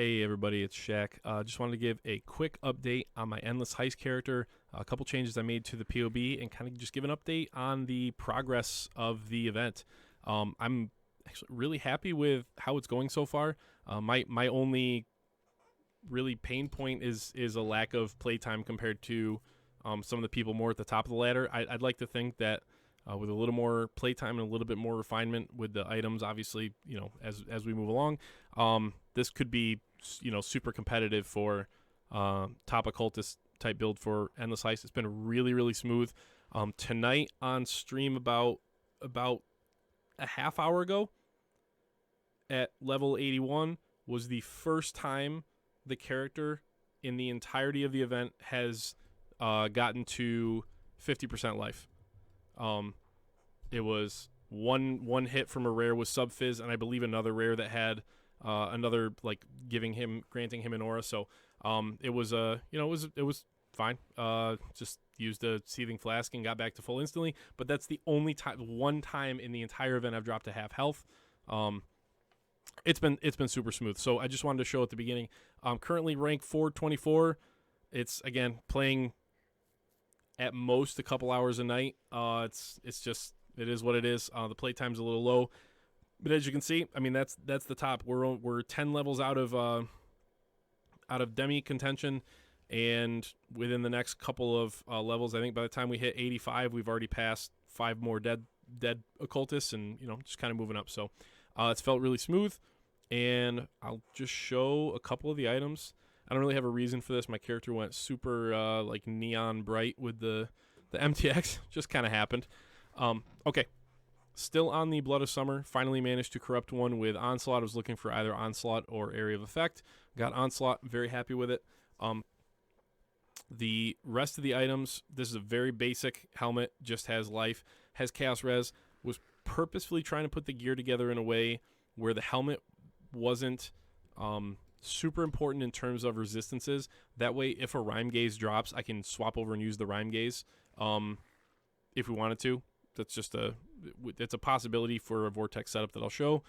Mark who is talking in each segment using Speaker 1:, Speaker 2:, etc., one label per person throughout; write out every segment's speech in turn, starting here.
Speaker 1: Hey everybody, it's Shaq. Just wanted to give a quick update on my Endless Heist character, a couple changes I made to the POB, and kind of just give an update on the progress of the event. I'm actually really happy with how it's going so far. My only really pain point is a lack of playtime compared to some of the people more at the top of the ladder. I'd like to think that with a little more playtime and a little bit more refinement with the items, obviously, as we move along, this could be, super competitive for top occultist type build for Endless Heist. It's been really, really smooth. Tonight on stream, about a half hour ago, at level 81, was the first time the character in the entirety of the event has gotten to 50% life. It was one hit from a rare with sub fizz, and I believe another rare that had another granting him an aura. So it was it was fine. Just used a seething flask and got back to full instantly. But that's the only one time in the entire event I've dropped to half health. It's been super smooth. So I just wanted to show at the beginning. I'm currently rank 424. It's again playing at most a couple hours a night. It is what it is. The playtime's a little low, but as you can see, I mean that's the top. We're 10 levels out of demi contention, and within the next couple of levels, I think by the time we hit 85, we've already passed 5 more dead occultists, and just kind of moving up. So it's felt really smooth, and I'll just show a couple of the items. I don't really have a reason for this. My character went super neon bright with the MTX. Just kind of happened. Okay. Still on the Blood of Summer. Finally managed to corrupt one with Onslaught. I was looking for either Onslaught or Area of Effect. Got Onslaught. Very happy with it. The rest of the items, this is a very basic helmet. Just has life. Has Chaos Res. Was purposefully trying to put the gear together in a way where the helmet wasn't super important in terms of resistances. That way, if a Rhyme Gaze drops, I can swap over and use the Rhyme Gaze if we wanted to. That's just it's a possibility for a Vortex setup that I'll show.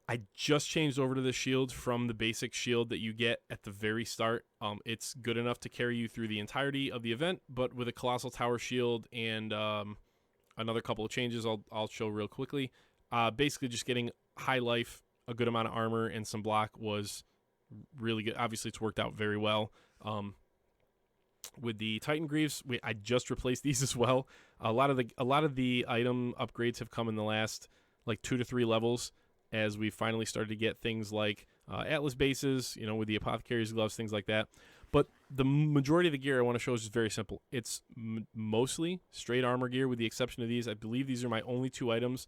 Speaker 1: I just changed over to the shield from the basic shield that you get at the very start. It's good enough to carry you through the entirety of the event, but with a Colossal Tower shield and another couple of changes I'll show real quickly. Basically, just getting high life, a good amount of armor, and some block was really good. Obviously, it's worked out very well. With the Titan Greaves, I just replaced these as well. A lot of the item upgrades have come in the last 2 to 3 levels, as we finally started to get things like Atlas bases, with the Apothecary's gloves, things like that. But the majority of the gear I want to show is just very simple. It's mostly straight armor gear, with the exception of these. I believe these are my only 2 items.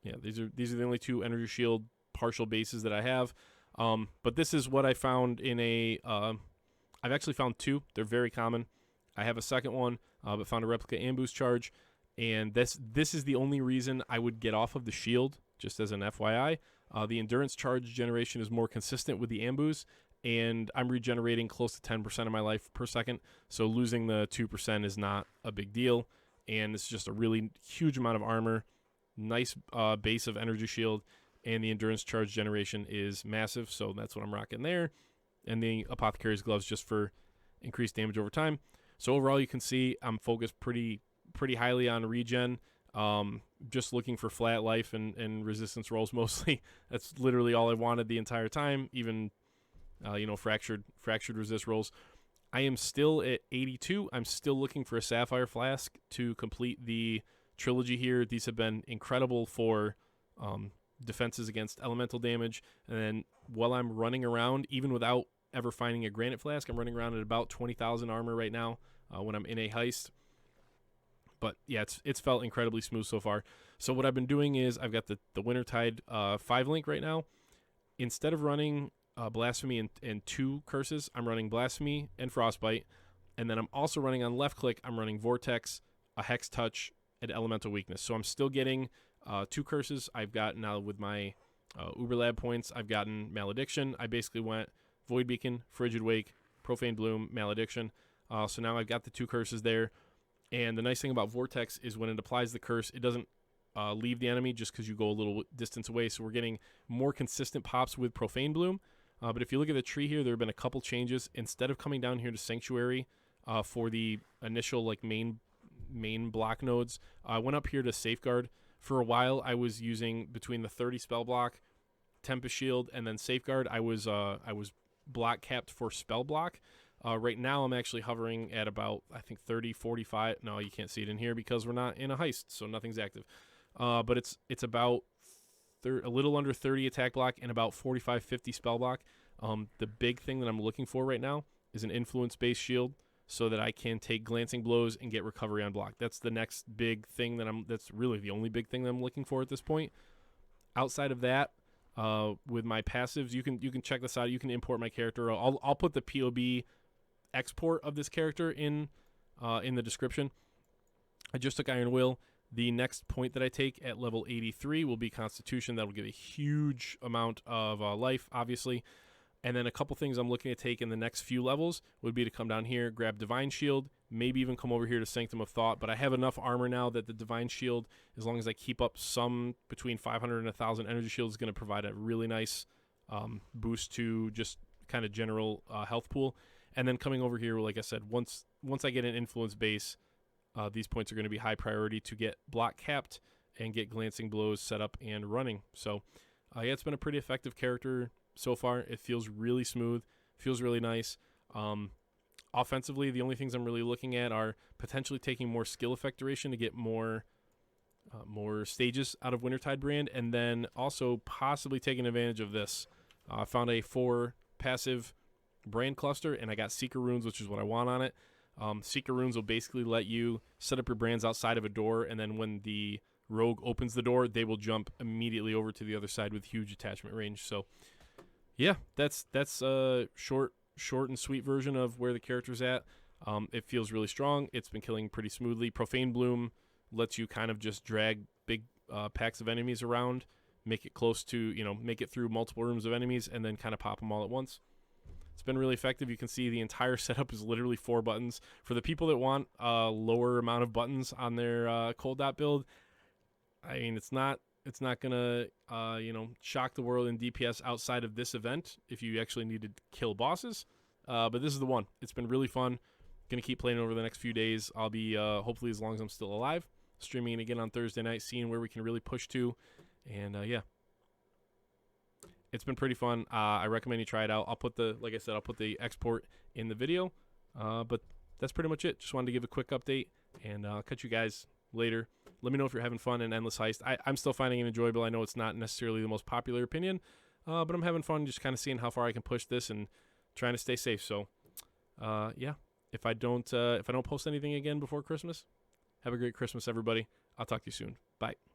Speaker 1: Yeah, these are the only 2 energy shield partial bases that I have. But this is what I found in a. I've actually found 2. They're very common. I have a second one, but found a replica ambush charge, and this is the only reason I would get off of the shield. Just as an FYI, the endurance charge generation is more consistent with the ambush, and I'm regenerating close to 10% of my life per second. So losing the 2% is not a big deal, and it's just a really huge amount of armor, nice base of energy shield, and the endurance charge generation is massive. So that's what I'm rocking there. And the Apothecary's gloves just for increased damage over time. So overall, you can see I'm focused pretty highly on regen. Just looking for flat life and resistance rolls mostly. That's literally all I wanted the entire time. Even fractured resist rolls. I am still at 82. I'm still looking for a Sapphire Flask to complete the trilogy here. These have been incredible for defenses against elemental damage. And then while I'm running around, even without ever finding a Granite Flask, I'm running around at about 20,000 armor right now when I'm in a heist. But yeah, it's felt incredibly smooth so far. So what I've been doing is I've got the Wintertide 5-link right now. Instead of running Blasphemy and 2 curses, I'm running Blasphemy and Frostbite. And then I'm also running on left click, I'm running Vortex, a Hex Touch, and Elemental Weakness. So I'm still getting 2 curses. I've got now with my Uber Lab points, I've gotten Malediction. I basically went Void Beacon, Frigid Wake, Profane Bloom, Malediction. So now I've got the 2 curses there. And the nice thing about Vortex is when it applies the curse, it doesn't leave the enemy just because you go a little distance away. So we're getting more consistent pops with Profane Bloom. But if you look at the tree here, there have been a couple changes. Instead of coming down here to Sanctuary for the initial like main block nodes, I went up here to Safeguard. For a while, I was using between the 30 spell block, Tempest Shield, and then Safeguard. I was block capped for spell block. Right now, I'm actually hovering at about, I think, 30, 45. No, you can't see it in here because we're not in a heist, so nothing's active. But it's about a little under 30 attack block and about 45, 50 spell block. The big thing that I'm looking for right now is an influence-based shield so that I can take glancing blows and get recovery on block. That's the next big thing that's really the only big thing that I'm looking for at this point. Outside of that, with my passives, you can check this out. You can import my character. I'll put the POB export of this character in the description. I just took Iron Will. The next point that I take at level 83 will be Constitution. That will give a huge amount of life, obviously. And then a couple things I'm looking to take in the next few levels would be to come down here, grab Divine Shield, maybe even come over here to Sanctum of Thought. But I have enough armor now that the Divine Shield, as long as I keep up some between 500 and 1,000 energy shield, is going to provide a really nice boost to just kind of general health pool. And then coming over here, like I said, once I get an influence base, these points are going to be high priority to get block capped and get glancing blows set up and running. So, yeah, it's been a pretty effective character so far. It feels really smooth, feels really nice. Offensively, the only things I'm really looking at are potentially taking more skill effect duration to get more stages out of Wintertide Brand, and then also possibly taking advantage of this. I found a 4 passive brand cluster, and I got Seeker Runes, which is what I want on it. Seeker Runes will basically let you set up your brands outside of a door, and then when the rogue opens the door, they will jump immediately over to the other side with huge attachment range. So, yeah, that's a short and sweet version of where the character's at. It feels really strong. It's been killing pretty smoothly. Profane Bloom lets you kind of just drag big packs of enemies around, make it close to, make it through multiple rooms of enemies, and then kind of pop them all at once. It's been really effective. You can see the entire setup is literally 4 buttons. For the people that want a lower amount of buttons on their cold dot build, I mean, it's not gonna shock the world in DPS outside of this event if you actually need to kill bosses. But this is the one. It's been really fun. Gonna keep playing over the next few days. I'll be hopefully, as long as I'm still alive, streaming it again on Thursday night, seeing where we can really push to. And yeah, it's been pretty fun. I recommend you try it out. I'll put the export in the video. But that's pretty much it. Just wanted to give a quick update, and I'll catch you guys later. Let me know if you're having fun in Endless Heist. I'm still finding it enjoyable. I know it's not necessarily the most popular opinion, but I'm having fun just kind of seeing how far I can push this and trying to stay safe. So, yeah, if I don't post anything again before Christmas, have a great Christmas, everybody. I'll talk to you soon. Bye.